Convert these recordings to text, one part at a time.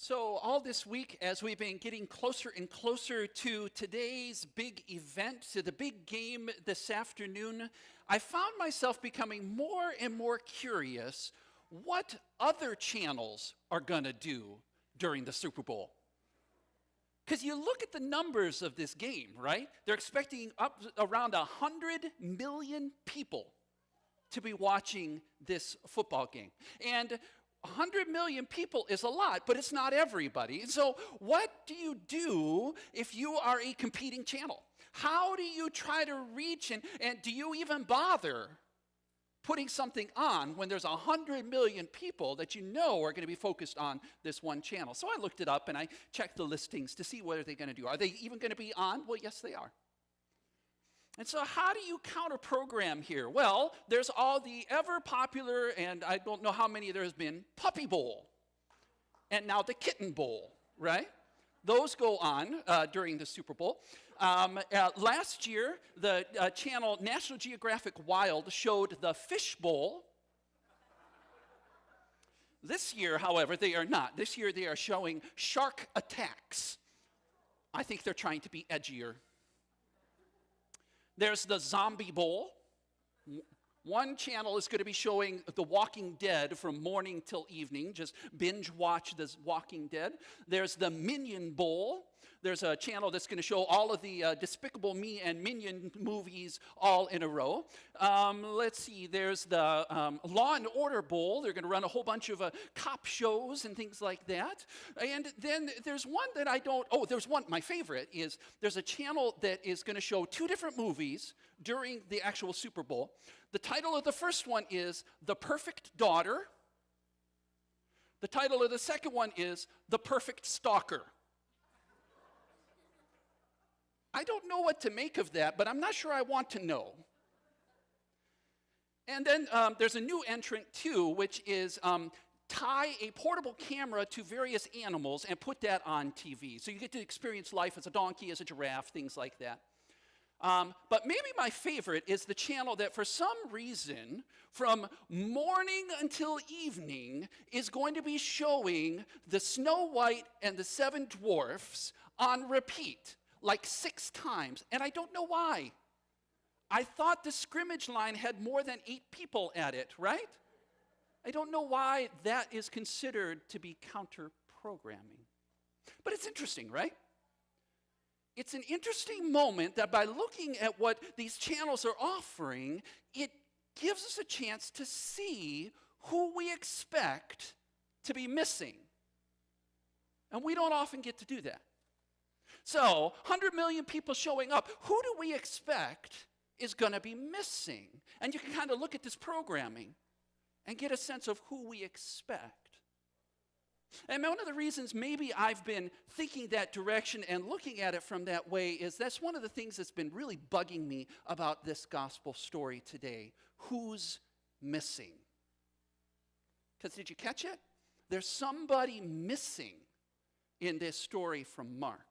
So, all this week, as we've been getting closer and closer to today's big event, to the big game this afternoon, I found myself becoming more and more curious what other channels are going to do during the Super Bowl. Because you look at the numbers of this game, right? They're expecting up around 100 million people to be watching this football game. And 100 million people is a lot, but it's not everybody. So what do you do if you are a competing channel? How do you try to reach, and do you even bother putting something on when there's 100 million people that you know are going to be focused on this one channel? So I looked it up and I checked the listings to see what are they going to do. Are they even going to be on? Well, yes, they are. And so how do you counter program here? Well, there's all the ever popular, and I don't know how many there has been, Puppy Bowl. And now the Kitten Bowl, right? Those go on during the Super Bowl. Last year, the channel National Geographic Wild showed the Fish Bowl. This year, however, they are not. This year they are showing Shark Attacks. I think they're trying to be edgier. There's the Zombie Bowl. One channel is going to be showing The Walking Dead from morning till evening. Just binge watch The Walking Dead. There's the Minion Bowl. There's a channel that's going to show all of the Despicable Me and Minion movies all in a row. Let's see, there's the Law and Order Bowl. They're going to run a whole bunch of cop shows and things like that. And then there's one that there's one, my favorite is, there's a channel that is going to show two different movies during the actual Super Bowl. The title of the first one is The Perfect Daughter. The title of the second one is The Perfect Stalker. I don't know what to make of that, but I'm not sure I want to know. And then there's a new entrant too, which is tie a portable camera to various animals and put that on TV. So you get to experience life as a donkey, as a giraffe, things like that. But maybe my favorite is the channel that for some reason, from morning until evening, is going to be showing the Snow White and the Seven Dwarfs on repeat, like 6 times. And I don't know why. I thought the scrimmage line had more than 8 people at it, right? I don't know why that is considered to be counter-programming. But it's interesting, right? It's an interesting moment that by looking at what these channels are offering, it gives us a chance to see who we expect to be missing. And we don't often get to do that. So, 100 million people showing up, who do we expect is going to be missing? And you can kind of look at this programming and get a sense of who we expect. And one of the reasons maybe I've been thinking that direction and looking at it from that way is that's one of the things that's been really bugging me about this gospel story today. Who's missing? Because did you catch it? There's somebody missing in this story from Mark.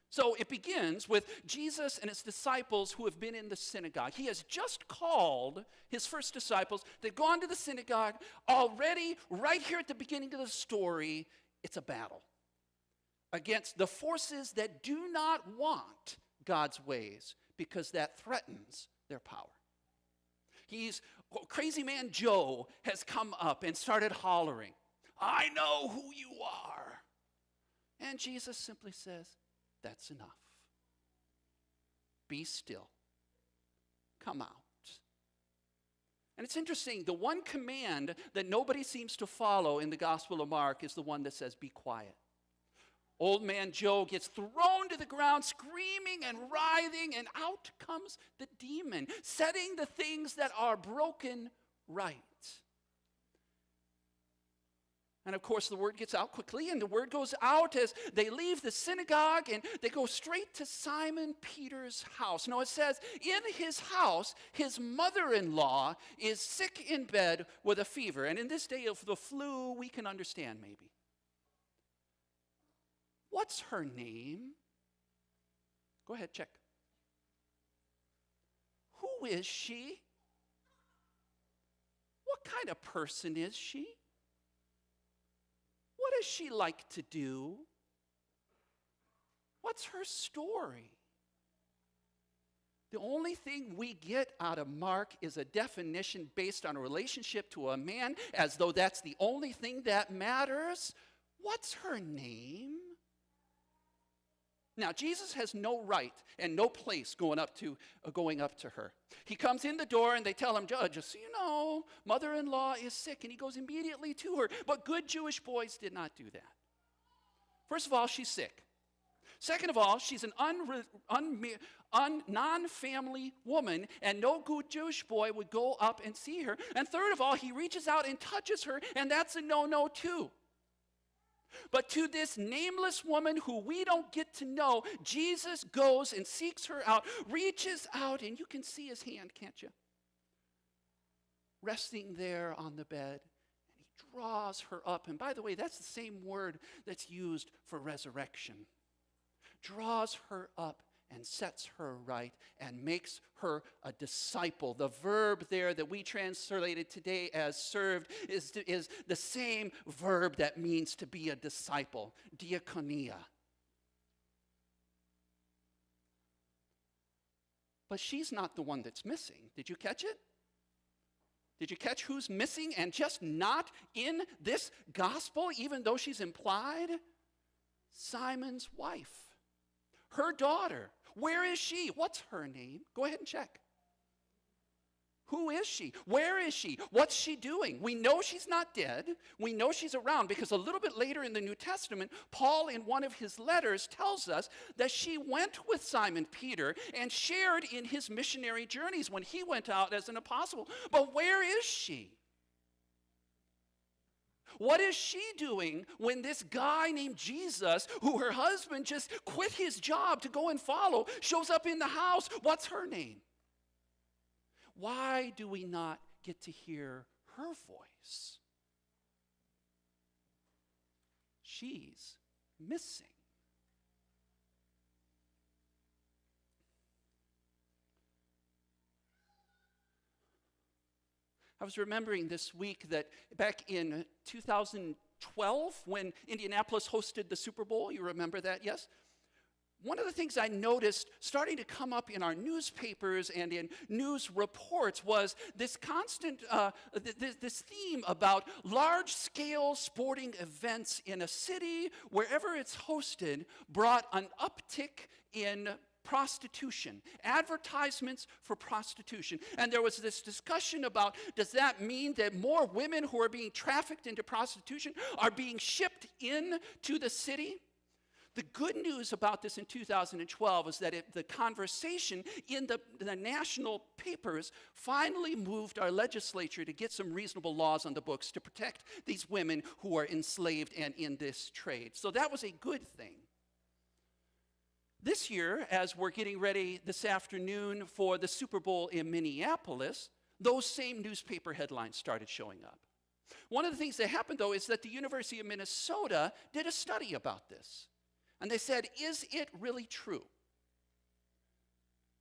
So it begins with Jesus and his disciples who have been in the synagogue. He has just called his first disciples. They've gone to the synagogue. Already, right here at the beginning of the story, it's a battle against the forces that do not want God's ways because that threatens their power. Crazy man Joe has come up and started hollering, "I know who you are." And Jesus simply says, "That's enough. Be still. Come out." And it's interesting, the one command that nobody seems to follow in the Gospel of Mark is the one that says, "Be quiet." Old man Joe gets thrown to the ground, screaming and writhing, and out comes the demon, setting the things that are broken right. And of course, the word gets out quickly, and the word goes out as they leave the synagogue, and they go straight to Simon Peter's house. Now it says, in his house, his mother-in-law is sick in bed with a fever. And in this day of the flu, we can understand maybe. What's her name? Go ahead, check. Who is she? What kind of person is she? What does she like to do? What's her story? The only thing we get out of Mark is a definition based on a relationship to a man, as though that's the only thing that matters. What's her name? Now, Jesus has no right and no place going up to her. He comes in the door and they tell him, just so you know, mother-in-law is sick, and he goes immediately to her. But good Jewish boys did not do that. First of all, she's sick. Second of all, she's an non-family woman, and no good Jewish boy would go up and see her. And third of all, he reaches out and touches her, and that's a no-no too. But to this nameless woman who we don't get to know, Jesus goes and seeks her out, reaches out, and you can see his hand, can't you? Resting there on the bed, and he draws her up. And by the way, that's the same word that's used for resurrection. Draws her up and sets her right and makes her a disciple. The verb there that we translated today as served is the same verb that means to be a disciple, diakonia. But she's not the one that's missing. Did you catch it? Did you catch who's missing and just not in this gospel, even though she's implied? Simon's wife. Her daughter. Where is she? What's her name? Go ahead and check. Who is she? Where is she? What's she doing? We know she's not dead. We know she's around because a little bit later in the New Testament, Paul in one of his letters tells us that she went with Simon Peter and shared in his missionary journeys when he went out as an apostle. But where is she? What is she doing when this guy named Jesus, who her husband just quit his job to go and follow, shows up in the house? What's her name? Why do we not get to hear her voice? She's missing. I was remembering this week that back in 2012, when Indianapolis hosted the Super Bowl, you remember that, yes? One of the things I noticed starting to come up in our newspapers and in news reports was this constant, this theme about large-scale sporting events in a city, wherever it's hosted, brought an uptick in prostitution, advertisements for prostitution. And there was this discussion about, does that mean that more women who are being trafficked into prostitution are being shipped into the city? The good news about this in 2012 is that the conversation in the national papers finally moved our legislature to get some reasonable laws on the books to protect these women who are enslaved and in this trade. So that was a good thing. This year, as we're getting ready this afternoon for the Super Bowl in Minneapolis, those same newspaper headlines started showing up. One of the things that happened, though, is that the University of Minnesota did a study about this. And they said, is it really true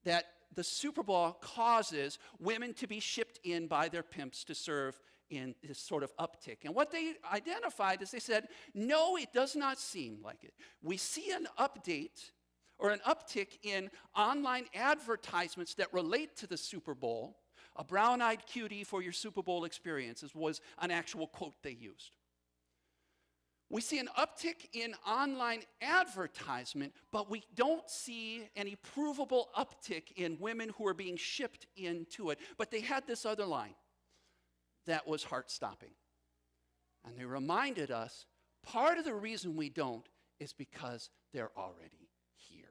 that the Super Bowl causes women to be shipped in by their pimps to serve in this sort of uptick? And what they identified is they said, no, it does not seem like it. We see an update or an uptick in online advertisements that relate to the Super Bowl. A brown-eyed cutie for your Super Bowl experiences was an actual quote they used. We see an uptick in online advertisement, but we don't see any provable uptick in women who are being shipped into it. But they had this other line that was heart-stopping. And they reminded us, part of the reason we don't is because they're already here.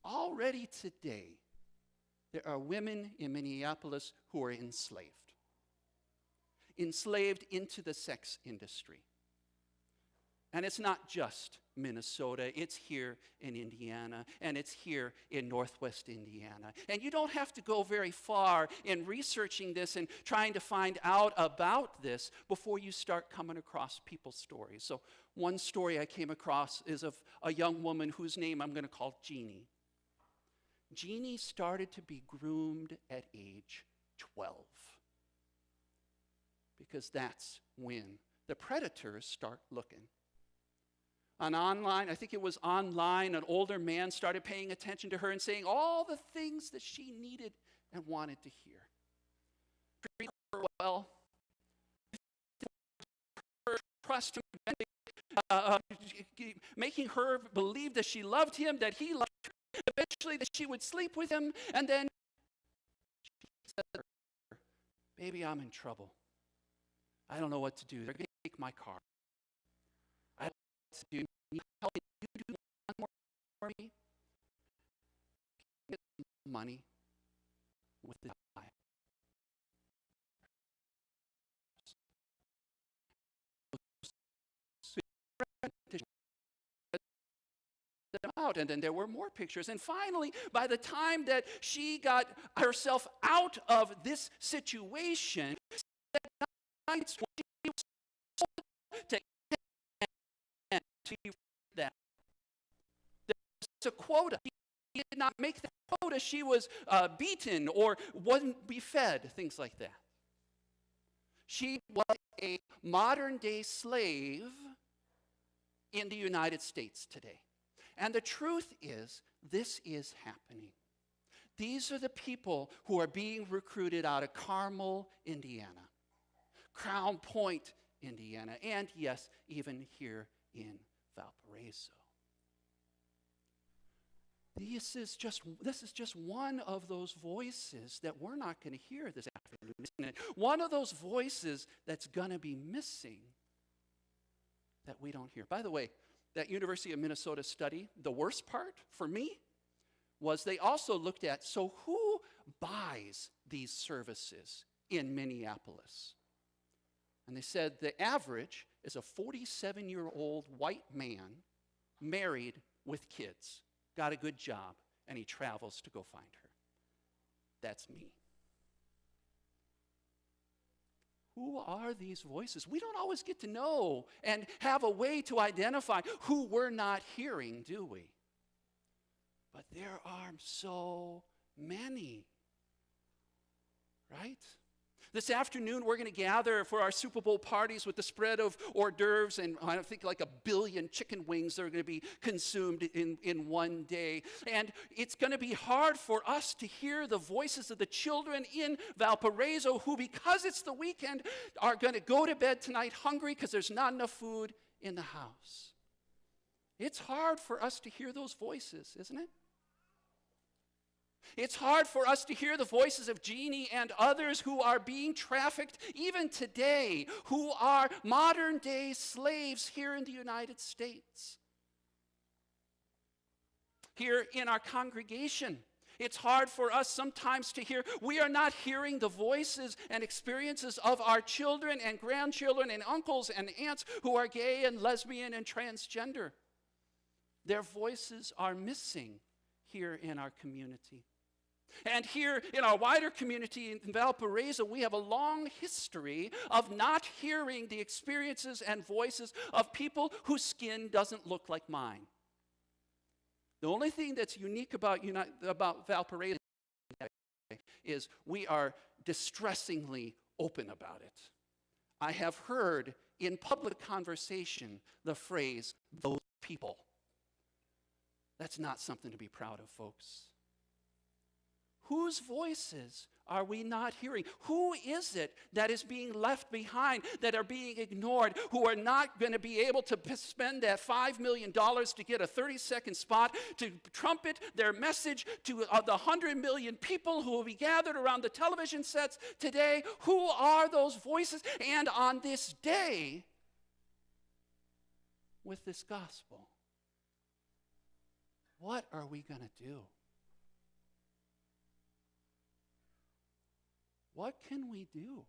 Already today, there are women in Minneapolis who are enslaved into the sex industry. And it's not just Minnesota, it's here in Indiana, and it's here in Northwest Indiana. And you don't have to go very far in researching this and trying to find out about this before you start coming across people's stories. So one story I came across is of a young woman whose name I'm going to call Jeannie. Jeannie started to be groomed at age 12. Because that's when the predators start looking. I think it was online, an older man started paying attention to her and saying all the things that she needed and wanted to hear. Treat her well, trust him, making her believe that she loved him, that he loved her, eventually that she would sleep with him, and then she said, "Baby, I'm in trouble. I don't know what to do. They're going to take my car. I don't know what to do. Can you help me? You do one more for me? Get some money with the guy." Out, and then there were more pictures, and finally, by the time that she got herself out of this situation, nights when she was to that there was a quota. She did not make the quota. She was beaten or wouldn't be fed, things like that. She was a modern-day slave in the United States today. And the truth is, this is happening. These are the people who are being recruited out of Carmel, Indiana, Crown Point, Indiana, and yes, even here in Valparaiso. This is just one of those voices that we're not going to hear this afternoon, isn't it? One of those voices that's going to be missing that we don't hear. By the way, that University of Minnesota study, the worst part for me was they also looked at, so who buys these services in Minneapolis? And they said the average is a 47-year-old white man married with kids, got a good job, and he travels to go find her. That's me. Who are these voices? We don't always get to know and have a way to identify who we're not hearing, do we? But there are so many, right? This afternoon, we're going to gather for our Super Bowl parties with the spread of hors d'oeuvres, and I think like 1 billion chicken wings that are going to be consumed in one day. And it's going to be hard for us to hear the voices of the children in Valparaiso who, because it's the weekend, are going to go to bed tonight hungry because there's not enough food in the house. It's hard for us to hear those voices, isn't it? It's hard for us to hear the voices of Jeannie and others who are being trafficked even today, who are modern-day slaves here in the United States. Here in our congregation, it's hard for us sometimes to hear. We are not hearing the voices and experiences of our children and grandchildren and uncles and aunts who are gay and lesbian and transgender. Their voices are missing here in our community. And here in our wider community in Valparaiso, we have a long history of not hearing the experiences and voices of people whose skin doesn't look like mine. The only thing that's unique about Valparaiso is we are distressingly open about it. I have heard in public conversation the phrase, "those people." That's not something to be proud of, folks. Whose voices are we not hearing? Who is it that is being left behind, that are being ignored, who are not going to be able to spend that $5 million to get a 30-second spot to trumpet their message to the 100 million people who will be gathered around the television sets today? Who are those voices? And on this day, with this gospel, what are we going to do? What can we do?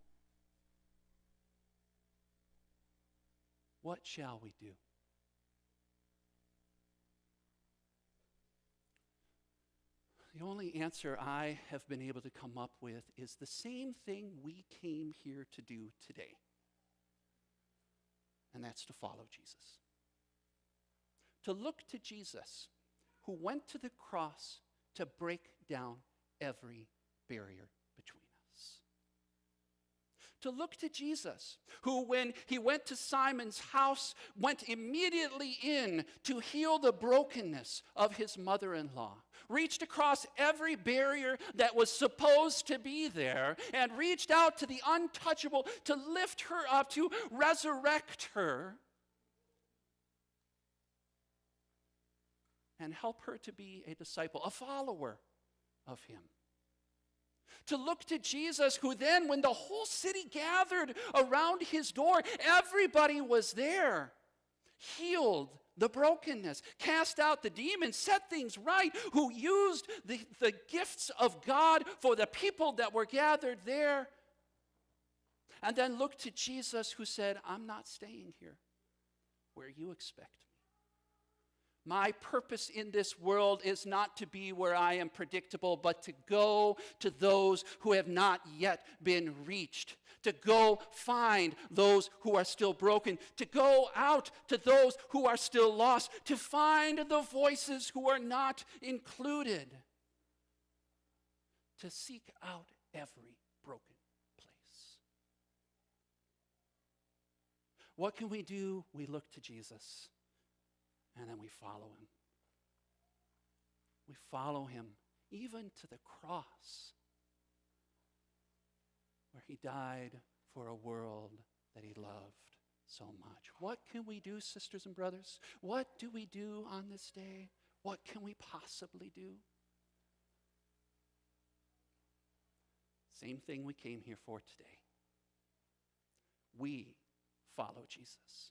What shall we do? The only answer I have been able to come up with is the same thing we came here to do today. And that's to follow Jesus. To look to Jesus, who went to the cross to break down every barrier between us. To look to Jesus, who when he went to Simon's house, went immediately in to heal the brokenness of his mother-in-law, reached across every barrier that was supposed to be there, and reached out to the untouchable to lift her up, to resurrect her, and help her to be a disciple, a follower of him. To look to Jesus, who then, when the whole city gathered around his door, everybody was there, healed the brokenness, cast out the demons, set things right, who used the gifts of God for the people that were gathered there. And then look to Jesus, who said, I'm not staying here where you expect me. My purpose in this world is not to be where I am predictable, but to go to those who have not yet been reached, to go find those who are still broken, to go out to those who are still lost, to find the voices who are not included, to seek out every broken place. What can we do? We look to Jesus. And then we follow him. We follow him even to the cross, where he died for a world that he loved so much. What can we do, sisters and brothers? What do we do on this day? What can we possibly do? Same thing we came here for today. We follow Jesus.